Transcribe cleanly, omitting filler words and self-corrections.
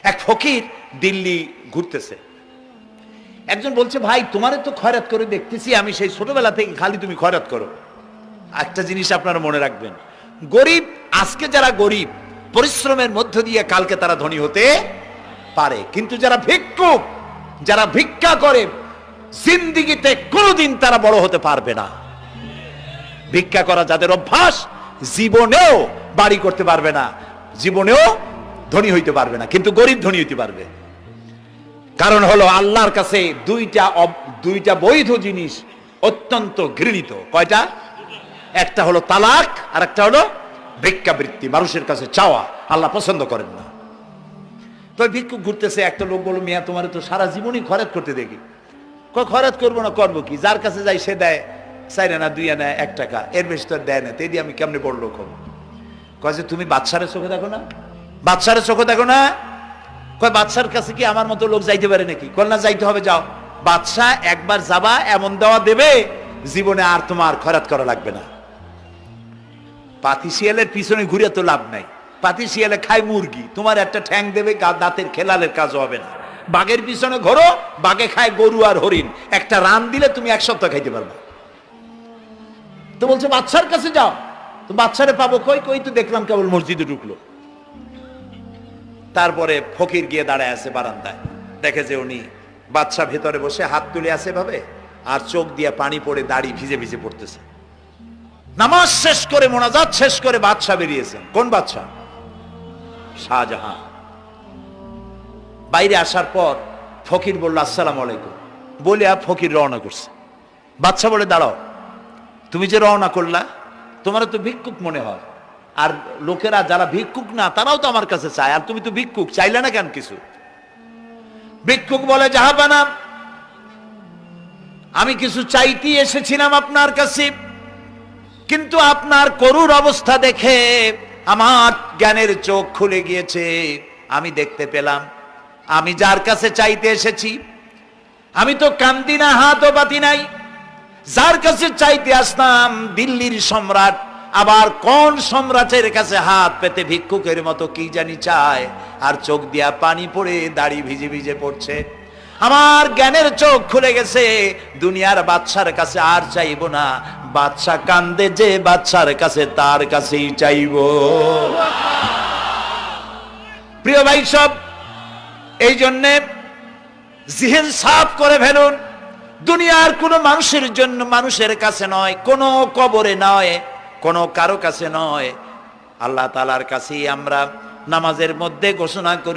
এক ফকির দিল্লি ঘুরতেছে, একজন বলছে, ভাই তোমারে তো খয়রাত করে দেখতেছি আমি সেই ছোটবেলা থেকে, খালি তুমি খয়রাত করো। একটা জিনিস আপনারা মনে রাখবেন, গরিব, আজকে যারা গরিব পরিশ্রমের মধ্য দিয়ে কালকে তারা ধনী হতে পারে, কিন্তু যারা ভিক্ষুক, যারা ভিক্ষা করে, জিন্দেগিতে কোনোদিন তারা বড় হতে পারবে না। ভিক্ষা করা যাদের অভ্যাস, জীবনেও বাড়ি করতে পারবে না, জীবনেও ধনী হইতে পারবে না, কিন্তু গরিব ধনী হইতে পারবে। কারণ হলো আল্লাহর কাছে দুইটা বৈধ জিনিস অত্যন্ত ঘৃণিত। কয়টা? একটা হলো তালাক, আর একটা হলো ভিক্ষাবৃত্তি, মানুষের কাছে চাওয়া। আল্লাহ পছন্দ করেন না। তো ভিক্ষুক ঘুরতেছে, একটা লোক বলল, মিয়া তোমার তো সারা জীবনই খরচ করতে দেখি। খরচ করবো না, করবো কি? যার কাছে যাই সে দেয় 4 আনা 2 আনা 1 টাকা, এর বেশি তো দেয় না, তেই দিয়ে আমি কেমনে বড় লোক হবো? কয় যে তুমি বাদশারে চোখে দেখো না, বাদশারে চোখে দেখো না? কয় বাদশার কাছে কি আমার মতো লোক যাইতে পারে নাকি? কল না, যাইতে হবে, যাও। বাদশা একবার যাবা, এমন দেওয়া দেবে জীবনে আর তোমার খরচ করা লাগবে না। পাতি শিয়ালের পিছনে ঘুরে তো লাভ নাই, পাতি শিয়ালে খায় মুরগি, তোমার একটা ঠ্যাং দেবে, দাঁতের খেলালের কাজ হবে না। বাঘের পিছনে ঘোরো, বাঘে খায় গরু আর হরিণ, একটা রান দিলে তুমি 1 সপ্তাহ খাইতে পারবে। তো বলছে বাদশার কাছে যাও। তো বাদশারে পাবো কই? কই তো দেখলাম কেবল মসজিদে ঢুকলো। তারপরে ফকির গিয়ে দাঁড়ায় আছে বারান্দায়, দেখে যে উনি বাদশা ভেতরে বসে হাত তুলে আছে ভাবে, আর চোখ দিয়ে পানি পড়ে দাড়ি ভিজে ভিজে পড়তেছে। নামাজ শেষ করে, মোনাজাত শেষ করে বাদশা বেরিয়েছেন। কোন বাদশা? শাহজাহান। বাইরে আসার পর ফকির বলল, আসসালামু আলাইকুম বলে ফকির রওনা করছে। বাদশা বলে, দাঁড়াও, তুমি যে রওনা করলা, তোমার তো ভিক্ষুক মনে হয়, আর লোকেরা যারা ভিক্ষুক না তারাও তো আমার কাছে চায়, আর তুমি তো ভিক্ষুক, চাইলে না কেন কিছু? ভিক্ষুক বলে, জাহাপানা, আমি কিছু চাইতে এসেছিলাম আপনার কাছে, কিন্তু আপনার করুণ অবস্থা দেখে আমার জ্ঞানের চোখ খুলে গিয়েছে। আমি দেখতে পেলাম আমি যার কাছে চাইতে এসেছি, আমি তো কান্দি না, হাতও পাতি নাই। যার কাছে চাইতে আসলাম দিল্লির সম্রাট, আবার কোন সম্রাটের কাছে হাত পেতে ভিক্ষুকের মতো কি জানি চায়, আর চোখ দিয়া পানি পড়ে দাড়ি ভিজে ভিজে পড়ছে। আমার জ্ঞানের চোখ খুলে গেছে, দুনিয়ার বাদশার কাছে আর চাইব না। বাদশা কান্দে যে বাদশার কাছে, তার কাছেই চাইব। প্রিয় ভাই সব, এই জন্যে জিহ্ন সাফ করে ফেলুন। দুনিয়ার কোনো মানুষের জন্য, মানুষের কাছে নয়, কোনো কবরে নয়, কোনো কারো কাছে নয়, আল্লাহ তাআলার কাছেই আমরা নামাজের মধ্যে ঘোষণা করি।